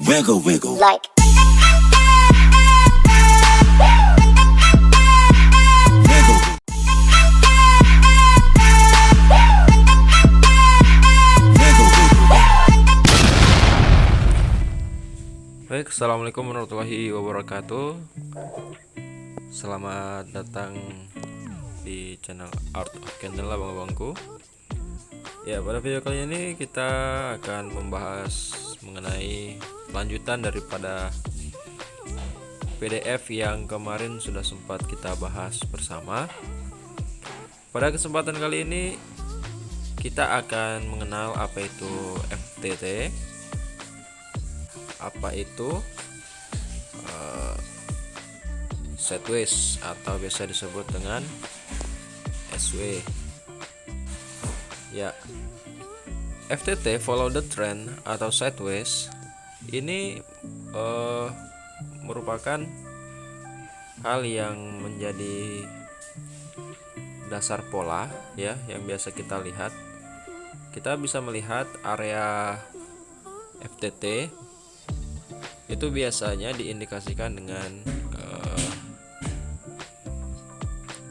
Wiggle, wiggle. Like Wiggle, wiggle, wiggle. Baik, assalamualaikum warahmatullahi wabarakatuh. Selamat datang di channel Art of Candle abang-abangku. Ya, pada video kali ini kita akan membahas mengenai lanjutan daripada PDF yang kemarin sudah sempat kita bahas bersama. Pada kesempatan kali ini kita akan mengenal apa itu FTT, apa itu sideways atau biasa disebut dengan SW. Ya, FTT follow the trend atau sideways ini merupakan hal yang menjadi dasar pola ya yang biasa kita lihat. Kita bisa melihat area FTT itu biasanya diindikasikan dengan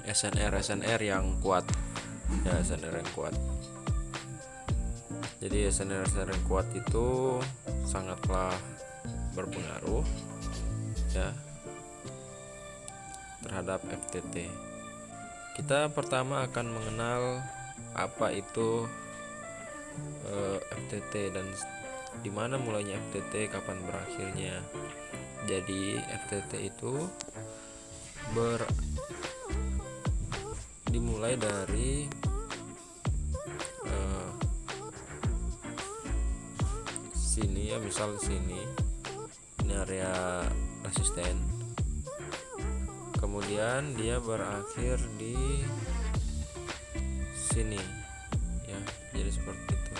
SNR yang kuat ya, SNR yang kuat. Jadi SNR yang kuat itu sangatlah berpengaruh ya terhadap FTT. Kita pertama akan mengenal apa itu FTT dan di mana mulainya FTT, kapan berakhirnya. Jadi FTT itu dimulai dari sini ya, misal sini ini area resisten, kemudian dia berakhir di sini ya, jadi seperti itu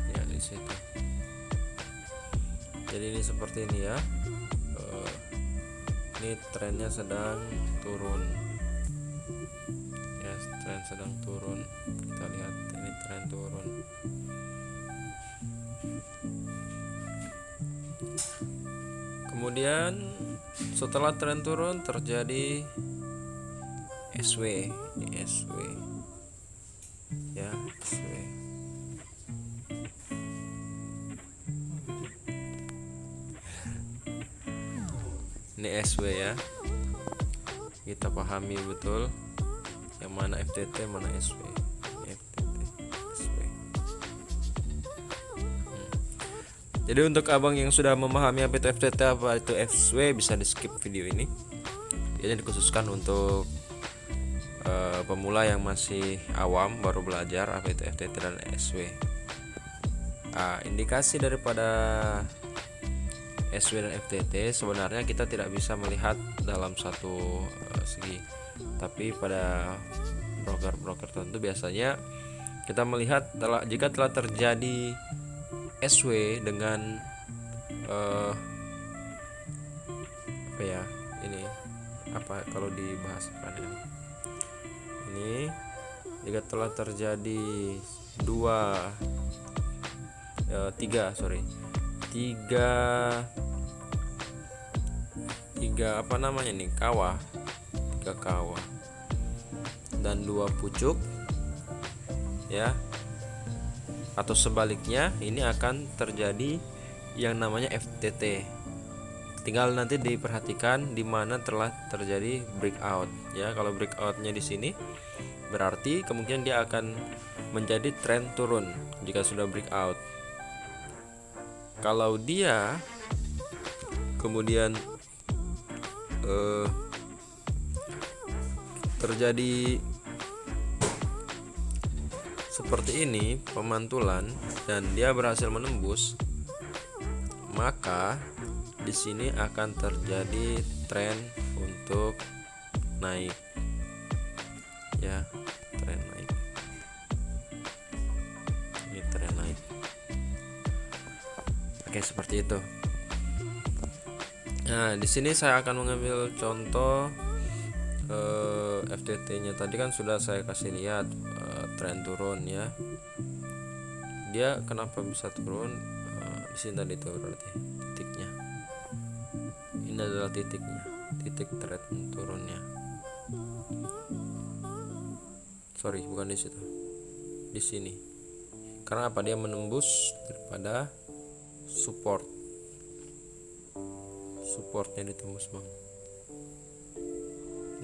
ya, di situ. Jadi ini seperti ini ya. Ini trennya sedang turun ya, tren sedang turun. Kita lihat ini tren turun. Kemudian setelah tren turun terjadi SW, ini SW ya, SW. Ini SW ya, kita pahami betul yang mana FTT, mana SW. FTT, SW. Jadi untuk abang yang sudah memahami apa itu FTT, apa itu SW, bisa di skip video ini. Ini dikhususkan untuk pemula yang masih awam, baru belajar apa itu FTT dan SW. Indikasi daripada SW dan FTT sebenarnya kita tidak bisa melihat dalam satu segi, tapi pada broker-broker tertentu biasanya kita melihat jika telah terjadi SW dengan apa ya, ini apa kalau dibahasakan ini jika telah terjadi tiga apa namanya nih, tiga kawah dan dua pucuk ya, atau sebaliknya ini akan terjadi yang namanya FTT. Tinggal nanti diperhatikan di mana telah terjadi breakout ya. Kalau breakoutnya di sini berarti kemungkinan dia akan menjadi tren turun jika sudah breakout. Kalau dia kemudian terjadi seperti ini, pemantulan, dan dia berhasil menembus, maka di sini akan terjadi tren untuk naik ya, tren naik. Ini tren naik. Oke, seperti itu. Nah, di sini saya akan mengambil contoh FTT-nya. Tadi kan sudah saya kasih lihat tren turun ya. dia kenapa bisa turun? Di sini tadi itu berarti titiknya. Ini adalah titiknya, titik trend turunnya. Sorry, bukan di situ, di sini. Karena apa? Dia menembus daripada supportnya ditembus, Bang.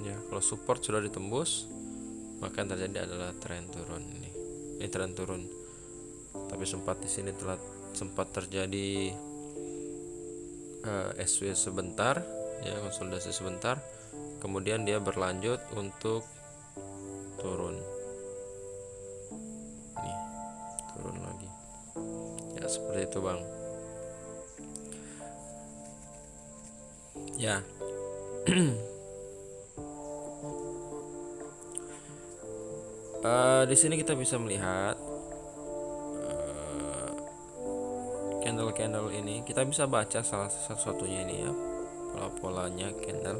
Ya, kalau support sudah ditembus, maka yang terjadi adalah tren turun ini. Ini tren turun. Tapi sempat di sini sempat terjadi SW sebentar, ya, konsolidasi sebentar. Kemudian dia berlanjut untuk turun. Nih, turun lagi. Ya, seperti itu, Bang. Ya. Di sini kita bisa melihat candle-candle ini. Kita bisa baca salah satunya ini ya, pola-polanya candle.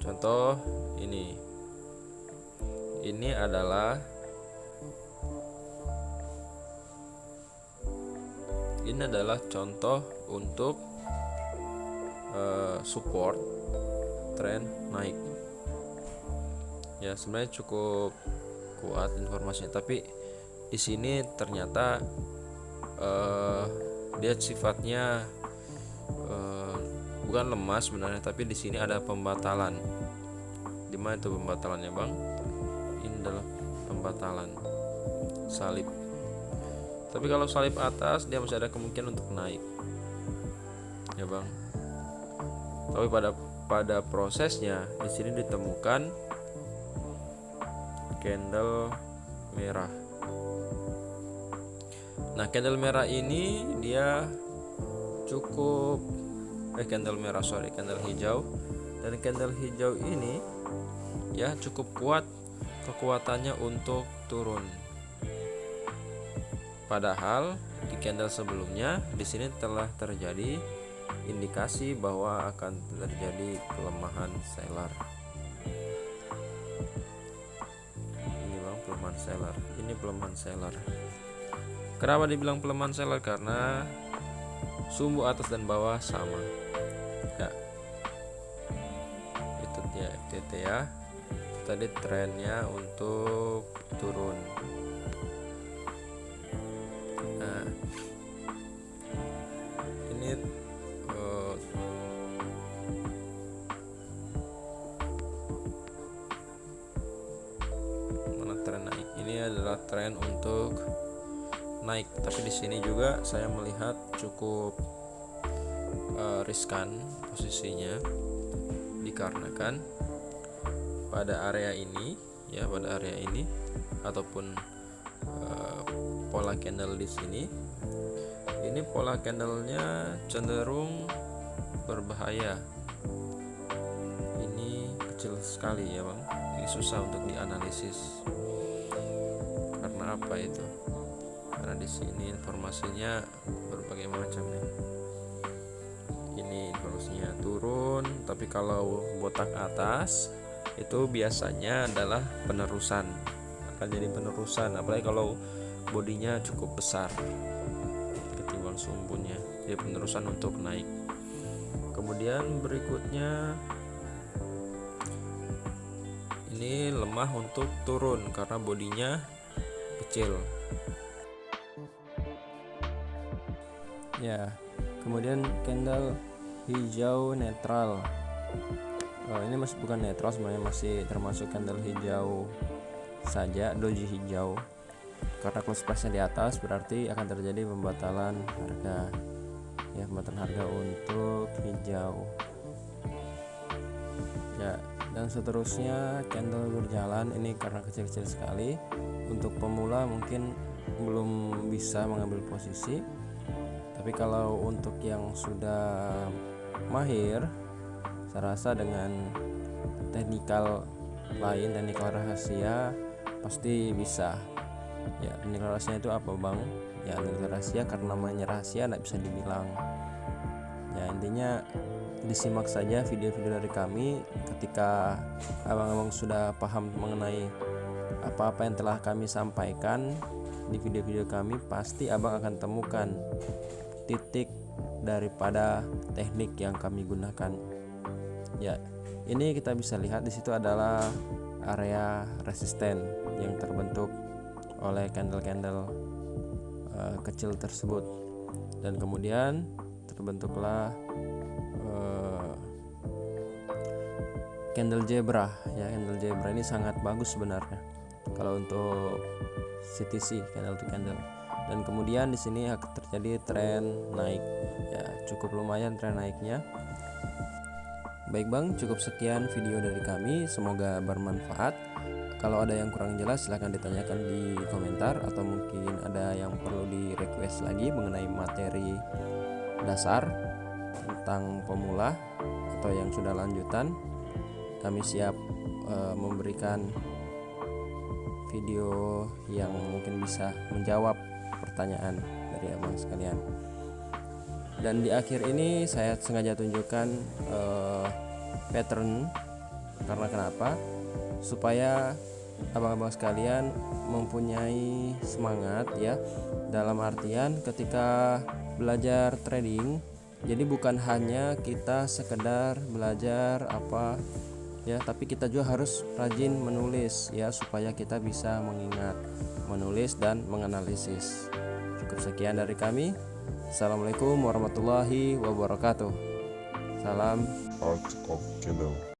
Contoh ini adalah contoh untuk support tren naik. Ya, sebenarnya cukup kuat informasinya, tapi di sini ternyata dia sifatnya bukan lemah sebenarnya, tapi di sini ada pembatalan. Di mana itu pembatalannya, Bang? Ini adalah pembatalan salib. Tapi kalau salib atas dia masih ada kemungkinan untuk naik, ya, Bang. Tapi pada prosesnya di sini ditemukan candle merah. Nah, candle merah ini dia cukup candle hijau. Dan candle hijau ini ya cukup kuat kekuatannya untuk turun. Padahal di candle sebelumnya di sini telah terjadi indikasi bahwa akan terjadi pelemahan seller. Ini, Bang, pelemahan seller. Ini pelemahan seller. Kenapa dibilang pelemahan seller? Karena sumbu atas dan bawah sama. Ya. Itu dia FTT ya. Tadi trennya untuk turun. Nah, ini mana tren naik? Ini adalah tren untuk naik, tapi di sini juga saya melihat cukup riskan posisinya, dikarenakan pada area ini ataupun pola candle di sini, ini pola candlenya cenderung berbahaya. Ini kecil sekali ya, Bang. Ini susah untuk dianalisis. Karena apa itu? Karena di sini informasinya berbagai macam ya. Ini informasinya turun, tapi kalau botak atas itu biasanya adalah penerusan, akan jadi penerusan, apalagi kalau bodinya cukup besar ketimbang sumbunya, jadi penerusan untuk naik. Kemudian berikutnya ini lemah untuk turun karena bodinya kecil. Ya, kemudian candle hijau netral. Ini masih bukan netral sebenarnya, masih termasuk candle hijau saja, doji hijau. Karena close price-nya di atas berarti akan terjadi pembatalan harga. Ya, pembatalan harga untuk hijau. Ya, dan seterusnya candle berjalan ini karena kecil-kecil sekali. Untuk pemula mungkin belum bisa mengambil posisi. Tapi kalau untuk yang sudah mahir, saya rasa dengan teknikal lain, teknikal rahasia pasti bisa. Ya, teknikal rahasia itu apa, Bang? Ya, teknikal rahasia karena namanya rahasia nggak bisa dibilang. Ya, intinya disimak saja video-video dari kami. Ketika abang-abang sudah paham mengenai apa-apa yang telah kami sampaikan di video-video kami, pasti abang akan temukan titik daripada teknik yang kami gunakan. Ya, ini kita bisa lihat di situ adalah area resisten yang terbentuk oleh candle-candle kecil tersebut, dan kemudian terbentuklah candle zebra. Ya, candle zebra ini sangat bagus sebenarnya kalau untuk CTC, candle to candle. Dan kemudian di sini akan terjadi tren naik. Ya, cukup lumayan tren naiknya. Baik Bang, cukup sekian video dari kami, semoga bermanfaat. Kalau ada yang kurang jelas silahkan ditanyakan di komentar, atau mungkin ada yang perlu di request lagi mengenai materi dasar tentang pemula atau yang sudah lanjutan. Kami siap memberikan video yang mungkin bisa menjawab pertanyaan dari abang sekalian. Dan di akhir ini saya sengaja tunjukkan pattern, karena kenapa? Supaya abang-abang sekalian mempunyai semangat, ya, dalam artian ketika belajar trading, jadi bukan hanya kita sekedar belajar apa, ya, tapi kita juga harus rajin menulis, ya, supaya kita bisa mengingat, menulis dan menganalisis. Cukup sekian dari kami. Assalamualaikum warahmatullahi wabarakatuh. Salam Art of Candle.